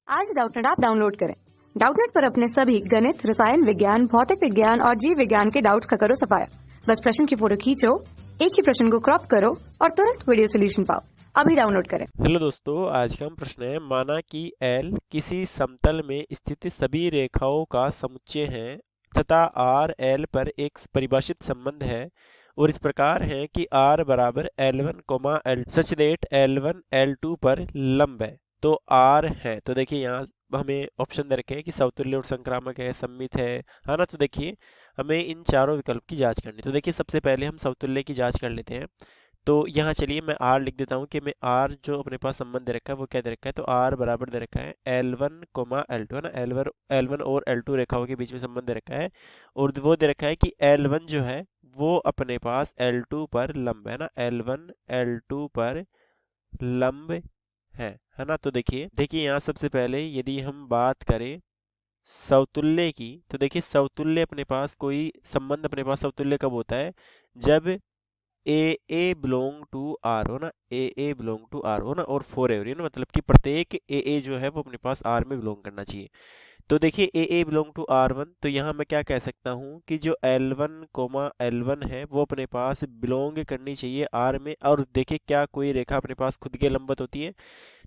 आज Doubtnut app download करें। Doubtnut पर अपने सभी गणित, रसायन विज्ञान, भौतिक विज्ञान और जीव विज्ञान के डाउट्स का करो सफाया। बस प्रश्न की फोटो खींचो, एक ही प्रश्न को क्रॉप करो और तुरंत वीडियो सोल्यूशन पाओ। अभी डाउनलोड करें। हेलो दोस्तों, आज का हम प्रश्न है, माना कि L किसी समतल में स्थित सभी रेखाओं का समुच्चय है तथा R L पर एक परिभाषित संबंध है और इस प्रकार है कि R बराबर L1, L such that L1 L2 पर लंब है। तो R है, तो देखिए यहाँ हमें ऑप्शन दे रखे हैं कि समतुल्य और संक्रामक है, सममित है ना। तो देखिए हमें इन चारों विकल्प की जांच करनी। तो देखिए सबसे पहले हम समतुल्य की जांच कर लेते हैं। तो यहाँ चलिए मैं R लिख देता हूँ कि मैं R जो अपने पास संबंध दे रखा है वो क्या दे रखा है। तो R बराबर दे रखा है L1, L2 है ना। L1 और L2 रेखाओं के बीच में संबंध दे रखा है और वो दे रखा है कि L1 जो है वो अपने पास L2 पर लंब है ना। L1 L2 पर लंब है ना। तो देखिए यहाँ सबसे पहले यदि हम बात करें समतुल्य की, तो देखिए समतुल्य अपने पास कोई संबंध अपने पास समतुल्य कब होता है, जब ए बिलोंग टू आर हो ना, ए बिलोंग टू आर हो ना, और फॉर एवरी ना, मतलब कि प्रत्येक ए जो है वो अपने पास आर में बिलोंग करना चाहिए। तो देखिए ए बिलोंग टू R1, तो यहाँ मैं क्या कह सकता हूँ कि जो L1 कोमा L1 है वो अपने पास बिलोंग करनी चाहिए R में। और देखिए क्या कोई रेखा अपने पास खुद के लंबवत होती है।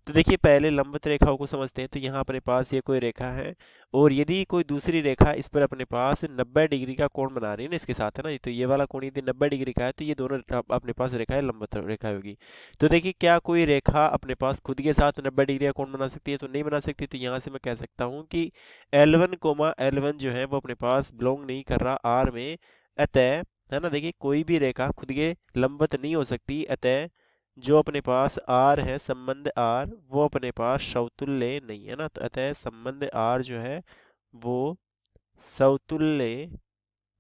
तो देखिए पहले लंबवत रेखाओं को समझते हैं। तो यहाँ अपने पास ये कोई रेखा है और यदि कोई दूसरी रेखा इस पर अपने पास 90 डिग्री का कोण बना रही है ना इसके साथ, है ना, तो ये वाला कोण यदि 90 डिग्री का है तो ये दोनों अपने पास रेखाएं लंबवत रेखा होगी। तो देखिए क्या कोई रेखा अपने पास खुद के साथ 90 डिग्री का कोण बना सकती है, तो नहीं बना सकती। तो यहाँ से मैं कह सकता हूँ कि L1 जो है वो अपने पास बिलोंग नहीं कर रहा R में। अतः है ना, देखिए कोई भी रेखा खुद के लंबवत नहीं हो सकती। अतः जो अपने पास R है, संबंध R, वो अपने पास समतुल्य नहीं है ना। तो अतः संबंध R जो है वो समतुल्य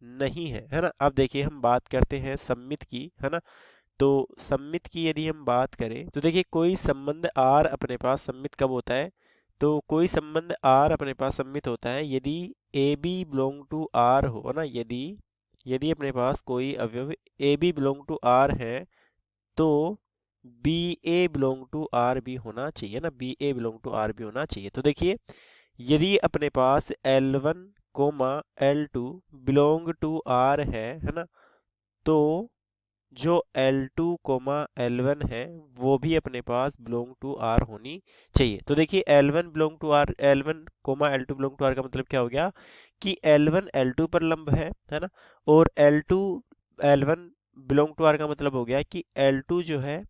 नहीं है ना। अब देखिए हम बात करते हैं सममित की, है ना। तो सममित की यदि हम बात करें तो देखिए कोई संबंध R अपने पास सममित कब होता है। तो कोई संबंध R अपने पास सममित होता है यदि A B belong to R हो ना। यदि यदि अपने पास कोई अवयव A B belong to R है तो B A belong to R भी होना चाहिए ना। B A belong to R भी होना चाहिए। तो देखिए यदि अपने पास L1 comma L2 belong to R है ना, तो जो L2 कोमा L1 है वो भी अपने पास बिलोंग टू आर होनी चाहिए। तो देखिए L1 belong to R, L1 comma L2 belong to R का मतलब क्या हो गया कि L1 L2 पर लंब है ना। और L2 L1 belong to R का मतलब हो गया कि L2 जो है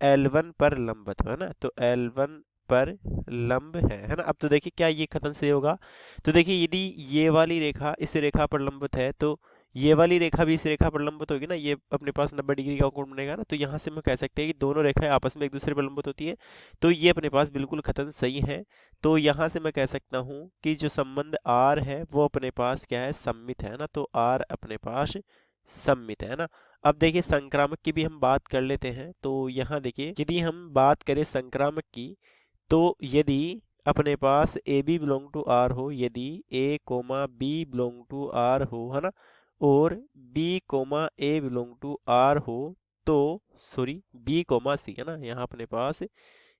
L1 पर लंबवत है ना। तो L1 पर लंब है ना। अब तो देखिए क्या ये कथन सही होगा। तो देखिए यदि ये वाली रेखा इस रेखा पर लंबवत है तो ये वाली रेखा भी इस रेखा पर लंबवत होगी ना। ये अपने पास 90 डिग्री का कोण बनेगा ना। तो यहाँ से मैं कह सकते हैं कि दोनों रेखाएं आपस में एक दूसरे पर लंबवत होती है। तो ये अपने पास बिल्कुल कथन सही है। तो यहाँ से मैं कह सकता हूँ कि जो संबंध R है वो अपने पास क्या है, सममित है ना। तो R अपने पास सममित है ना। अब देखिए संक्रामक की भी हम बात कर लेते हैं। तो यहाँ देखिए यदि हम बात करें संक्रामक की, तो यदि अपने पास a B belong to R हो, यदि a comma b belong to R हो, है ना, और b comma a belong to R हो, तो सॉरी बी कोमा सी है ना, यहाँ अपने पास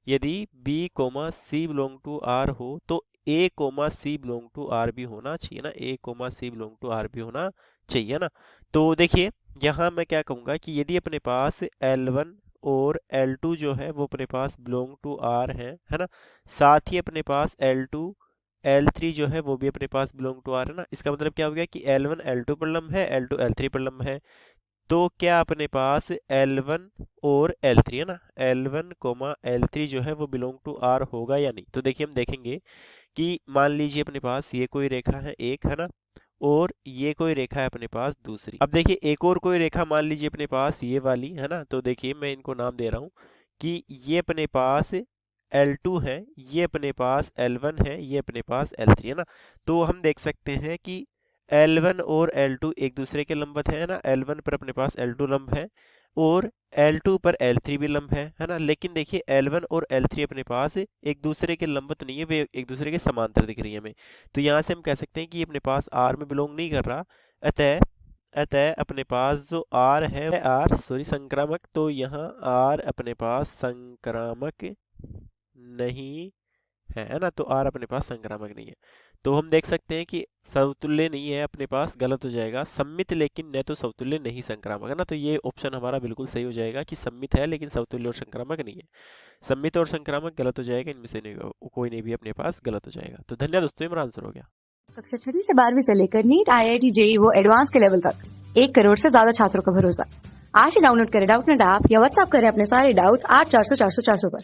यदि b comma c belong to R हो तो a comma c belong to R भी होना चाहिए ना। A comma c belong to R भी होना चाहिए ना। तो देखिए यहाँ मैं क्या कहूँगा कि यदि अपने पास L1 और L2 जो है वो अपने पास बिलोंग टू R है ना, साथ ही अपने पास L2 L3 जो है वो भी अपने पास बिलोंग टू R है ना। इसका मतलब क्या हो गया कि L1 L2 पर लंब है, L2 L3 पर लंब है। तो क्या अपने पास L1 और L3 है ना, L1 कोमा L3 जो है वो बिलोंग टू R होगा या नहीं। तो देखिए हम देखेंगे कि मान लीजिए अपने पास ये कोई रेखा है एक, है ना, और ये कोई रेखा है अपने पास दूसरी। अब देखिए एक और कोई रेखा मान लीजिए अपने पास ये वाली, है ना। तो देखिए मैं इनको नाम दे रहा हूँ कि ये अपने पास L2 है, ये अपने पास L1 है, ये अपने पास L3 है ना। तो हम देख सकते हैं कि L1 और L2 एक दूसरे के लंबवत है ना। L1 पर अपने पास L2 लंब है और L2 पर L3 भी लंब है ना। लेकिन देखिए L1 और L3 अपने पास एक दूसरे के लंबवत नहीं है, वे एक दूसरे के समांतर दिख रही है हमें। तो यहाँ से हम कह सकते हैं कि ये अपने पास R में बिलोंग नहीं कर रहा। अतः अतः अपने पास जो R है R सॉरी संक्रामक, तो यहाँ R अपने पास संक्रामक नहीं है ना, तो आर अपने पास संक्रामक नहीं है। तो हम देख सकते हैं कि समतुल्य नहीं है अपने पास, गलत हो जाएगा। सम्मित लेकिन न तो समतुल्य नहीं संक्रामक, है ना, तो ये ऑप्शन हमारा बिल्कुल सही हो जाएगा कि सम्मित है लेकिन समतुल्य और संक्रामक नहीं है। सम्मित और संक्रामक गलत हो जाएगा, इनमें से नहीं कोई नहीं भी अपने पास गलत हो जाएगा। तो धन्यवाद दोस्तों, हमारा आंसर हो गया। कक्षा 6 से 12वीं से लेकर नीट, IIT, JEE वो एडवांस के लेवल तक 1 करोड़ से ज्यादा छात्रों का भरोसा। आज ही डाउनलोड करें डाउटनेट ऐप या व्हाट्सएप करें अपने सारे डाउट्स 8400 400 400 पर।